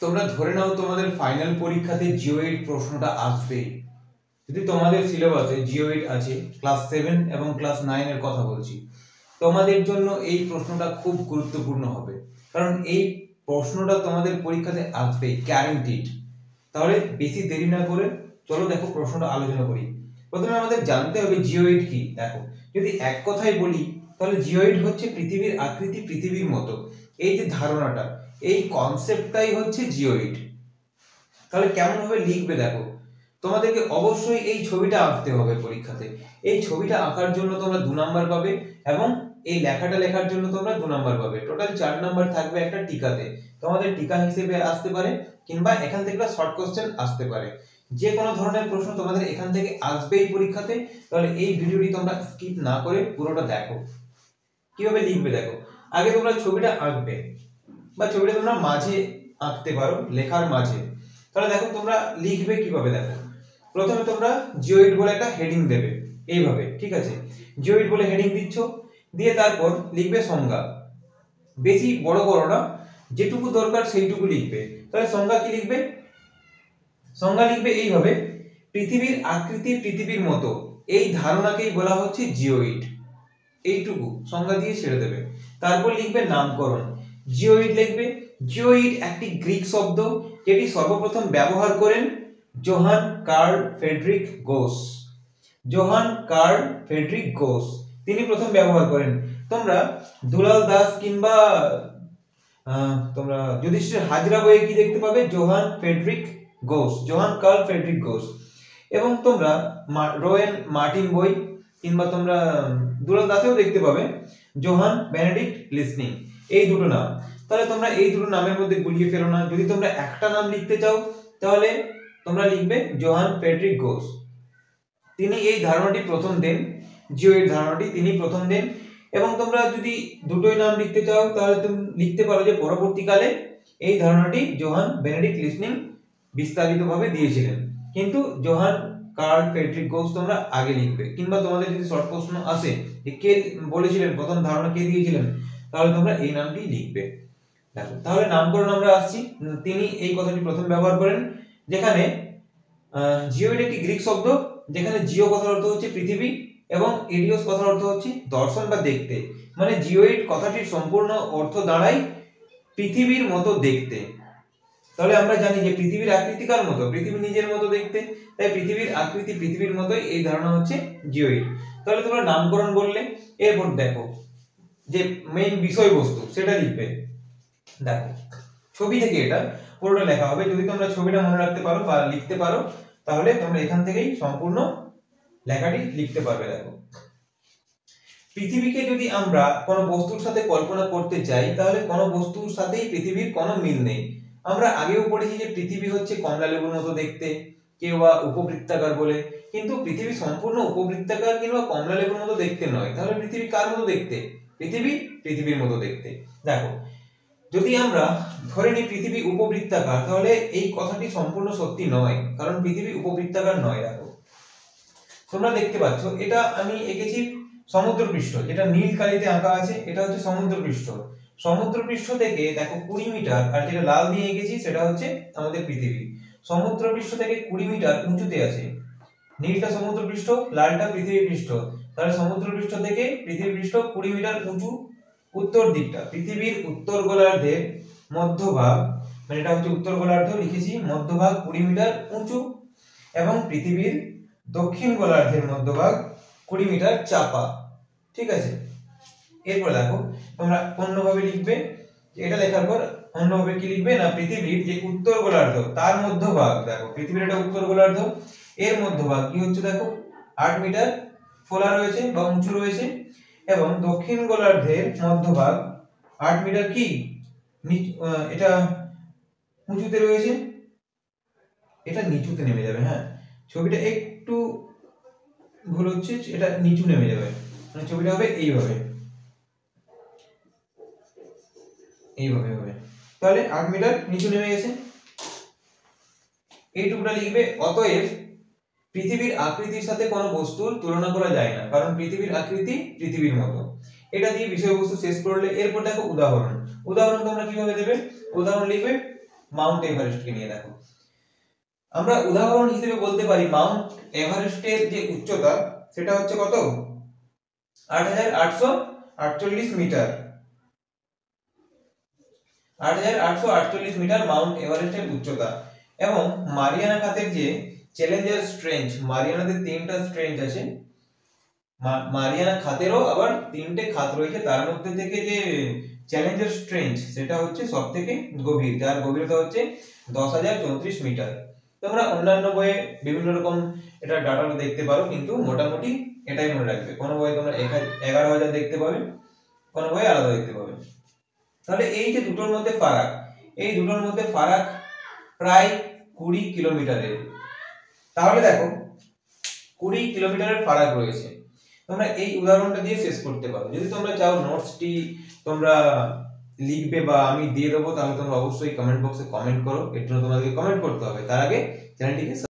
তোমরা ধরে নাও তোমাদের ফাইনাল পরীক্ষাতে জিও 8 প্রশ্নটা আসবে। যদি তোমাদের সিলেবাসে জিও 8 আছে, ক্লাস 7 এবং ক্লাস 9 এর কথা বলছি, তোমাদের জন্য এই প্রশ্নটা খুব গুরুত্বপূর্ণ হবে, কারণ এই প্রশ্নটা তোমাদের পরীক্ষাতে আসবে গ্যারান্টিড। তাহলে বেশি দেরি না করে চলো দেখো প্রশ্নটা আলোচনা করি। প্রথমে আমাদের জানতে হবে জিও 8 কি। দেখো, যদি এক কথায় বলি তাহলে জিও 8 হচ্ছে পৃথিবীর আকৃতি পৃথিবীর মতো, এই যে ধারণাটা, এই কনসেপ্টটাই হচ্ছে জিও 8। তাহলে কেমন ভাবে লিখবে দেখো, তোমাদেরকে অবশ্যই এই ছবিটা আঁকতে হবে পরীক্ষাতে। এই ছবিটা আঁকার জন্য তোমরা 2 নাম্বার পাবে এবং এই লেখাটা লেখার জন্য তোমরা 2 নাম্বার পাবে। টোটাল 4 নাম্বার থাকবে একটা টিকাতে। তোমাদের টিকা হিসেবে আসতে পারে কিংবা এখান থেকে শর্ট কোশ্চেন আসতে পারে। যে কোনো ধরনের প্রশ্ন তোমাদের এখান থেকে আসবেই পরীক্ষাতে। তাহলে এই ভিডিওটি তোমরা স্কিপ না করে পুরোটা দেখো। কিভাবে লিখবে দেখো, আগে তোমরা ছবিটা আঁকবে বা ছবিটা তোমরা মাঝে আঁকতে পারো, লেখার মাঝে। তাহলে দেখো তোমরা লিখবে কিভাবে দেখো, প্রথমে তোমরা জিও 8 বলে একটা হেডিং দেবে এইভাবে, ঠিক আছে। জিও 8 বলে হেডিং দিচ্ছ, দিয়ে তারপর লিখবে সংজ্ঞা। বেশি বড় করো না, যেটুকু দরকার সেইটুকু লিখবে। তাহলে সংজ্ঞা কি লিখবে, সংজ্ঞা লিখবে এইভাবে, পৃথিবীর আকৃতি পৃথিবীর মতো, এই ধারণাকেই বলা হচ্ছে জিও 8। এইটুকু সংজ্ঞা দিয়ে ছেড়ে দেবে। তারপর লিখবে নামকরণ। জিও 8 লিখবে। জিও 8 একটি গ্রিক শব্দ, যেটি সর্বপ্রথম ব্যবহার করেন জোহান কার্ল ফ্রেডরিক গোস। জোহান কার্ল ফ্রেডরিক গোস তিনি প্রথম ব্যবহার করেন। তোমরা দুলাল দাস কিংবা তোমরা যুধিষ্ঠির হাজরা বইয়ে কি দেখতে পাবে, জোহান ফ্রেডরিক গোস, জোহান কার্ল ফ্রেডরিক গোস। এবং তোমরা রোয়েন মার্টিন বই কিংবা তোমরা দুলাল দাসেও দেখতে পাবে জোহান বেনেডিক্ট লিসনিং, এই দুটো নাম। তাহলে তোমরা এই দুটো নামের মধ্যে গুলিয়ে ফেলো না। যদি তোমরা একটা নাম লিখতে চাও তাহলে তোমরা লিখবে জোহান ফ্রেডরিক গোস। তিনি এই ধারণাটি প্রথম দেন, জিও 8 ধারণাটি তিনি প্রথম দেন। এবং তোমরা যদি দুটোই নাম লিখতে চাও তাহলে তুমি লিখতে পারো যে পরবর্তীকালে এই ধারণাটি জোহান বেনেডিক্ট লিসনিং বিস্তারিতভাবে দিয়েছিলেন, কিন্তু জোহান কার্ল ফ্রেডরিক গোস তোমরা আগে লিখবে। কিংবা তোমাদের যদি শর্ট প্রশ্ন আসে যে কে বলেছিলেন, প্রথম ধারণা কে দিয়েছিলেন, তাহলে তোমরা এই নামটি লিখবে। দেখো, তাহলে নামকরণ আমরা আসছি। তিনি এই কথাটি প্রথম ব্যবহার করেন, যেখানে জিও 8 একটি গ্রিক শব্দ, যেখানে জিও কথার অর্থ হচ্ছে পৃথিবী এবং এডিওস কথার অর্থ হচ্ছে দর্শন বা দেখতে। মানে জিও 8 কথাটির সম্পূর্ণ অর্থ দাঁড়ায় পৃথিবীর মতো দেখতে। তাহলে আমরা জানি যে পৃথিবীর আকৃতি কার মতো, পৃথিবী নিজের মতো দেখতে, তাই পৃথিবীর আকৃতি পৃথিবীর মতোই, এই ধারণা হচ্ছে জিও 8। তাহলে তোমরা নামকরণ বললে, এরপর দেখো যে মেইন বিষয়বস্তু সেটা লিখবে। দেখো, ছবি থেকে এটা পুরোটা লেখা হবে। যদি তোমরা ছবিটা মনে রাখতে পারো বা লিখতে পারো তাহলে তোমরা এখান থেকেই সম্পূর্ণ লেখাটি লিখতে পারবে। দেখো, পৃথিবীকে যদি আমরা কোনো বস্তুর সাথে কল্পনা করতে চাই তাহলে কোনো বস্তুর সাথেই পৃথিবীর কোনো মিল নেই। আমরা আগেও পড়েছি যে পৃথিবী হচ্ছে কমলা লেবুর মতো দেখতে, কেউ বা উপবৃত্তাকার বলে, কিন্তু পৃথিবী সম্পূর্ণ উপবৃত্তাকার কিংবা কমলা লেবুর মতো দেখতে নয়। তাহলে পৃথিবী কার মতো দেখতে, পৃথিবী পৃথিবীর মতো দেখতে। দেখো, যদি আমরা ধরে নিই পৃথিবী উপবৃত্তাকার, তাহলে এই কথাটি সম্পূর্ণ সত্যি নয়, কারণ পৃথিবী উপবৃত্তাকার নয়। দেখো, তোমরা দেখতে পাচ্ছ এটা আমি এঁকেছি সমুদ্রপৃষ্ঠ, যেটা নীল কালিতে আঁকা আছে, এটা হচ্ছে সমুদ্রপৃষ্ঠ। সমুদ্রপৃষ্ঠ থেকে দেখো 20 মিটার, আর যেটা লাল দিয়ে এঁকেছি সেটা হচ্ছে আমাদের পৃথিবী। সমুদ্রপৃষ্ঠ থেকে 20 মিটার উঁচুতে আছে। নীলটা সমুদ্রপৃষ্ঠ, লালটা পৃথিবী পৃষ্ঠ। তাহলে সমুদ্রপৃষ্ঠ থেকে পৃথিবী পৃষ্ঠ 20 মিটার উঁচু। উত্তর দিকটা, পৃথিবীর উত্তর গোলার্ধের মধ্যভাগ, মানে এটা হচ্ছে উত্তর গোলার্ধ, লিখেছি মধ্যভাগ 20 মিটার উঁচু, এবং পৃথিবীর দক্ষিণ গোলার্ধের মধ্যভাগ 20 মিটার চাপা। ঠিক আছে, এরপর দেখো তোমরা অন্যভাবে লিখবে। এটা লেখার পর অন্যভাবে কি লিখবে না, পৃথিবীর যে উত্তর গোলার্ধ তার মধ্যভাগ, দেখো পৃথিবীর এটা উত্তর গোলার্ধ, এর মধ্যভাগ কি হচ্ছে দেখো 8 মিটার ফোলা রয়েছে বা উঁচু রয়েছে, এবং দক্ষিণ গোলার্ধের মধ্যভাগ 8 মিটার কি এটা উঁচুতে রয়েছে, এটা নিচুতে নেমে যাবে। হ্যাঁ, ছবিটা একটু ভুল হচ্ছে, এটা নিচু নেমে যাবে, মানে ছবিটা হবে এইভাবে, এইভাবে হবে। তাহলে 8 মিটার নিচু নেমে গেছে, এইটুকুটা লিখবে। অতএব পৃথিবীর আকৃতির সাথে কোনো বস্তুর তুলনা করা যায় না, কারণ পৃথিবীর আকৃতি পৃথিবীর মতো। এটা দিয়ে বিষয়বস্তু শেষ করলে এরপর দেখো উদাহরণ। উদাহরণ তোমরা কিভাবে দেবে, উদাহরণ লিখবে মাউন্ট এভারেস্টকে নিয়ে দেখো। আমরা উদাহরণ হিসেবে বলতে পারি মাউন্ট এভারেস্টের যে উচ্চতা সেটা হচ্ছে কত, 8848 মিটার। 8848 মিটার মাউন্ট এভারেস্টের উচ্চতা। এবং মারিয়ানা খাতের যে চ্যালেঞ্জার স্ট্রেঞ্জ, মারিয়ানাতে 3টা স্ট্রেঞ্জ আছে, মারিয়ানা খাতেরও আবার 3টে খাত রয়েছে, তার মধ্যে থেকে যে চ্যালেঞ্জার স্ট্রেঞ্জ সেটা হচ্ছে সবথেকে গভীর, যার গভীরতা হচ্ছে 10,034 মিটার। তোমরা অন্যান্য বইয়ে বিভিন্ন রকম এটা ডাটাটা দেখতে পারো, কিন্তু মোটামুটি এটাই মনে রাখবে। কোনো বইয়ে তোমরা 11,000 দেখতে পাবে, কোনো বইয়ে আলাদা দেখতে পাবে। তাহলে এই যে দুটোর মধ্যে ফারাক, এই দুটোর মধ্যে ফারাক প্রায় 20 কিলোমিটারের। তাহলে দেখো 20 কিলোমিটারের ফারাক রয়েছে। তোমরা এই উদাহরণটা দিয়ে শেষ করতে পারো। যদি তোমরা চাও নোটসটি তোমরা লিখবে বা আমি দিয়ে দেবো, তাহলে তোমরা অবশ্যই কমেন্ট বক্সে কমেন্ট করো। এর জন্য তোমাদেরকে কমেন্ট করতে হবে, তার আগে চ্যানেলটিকে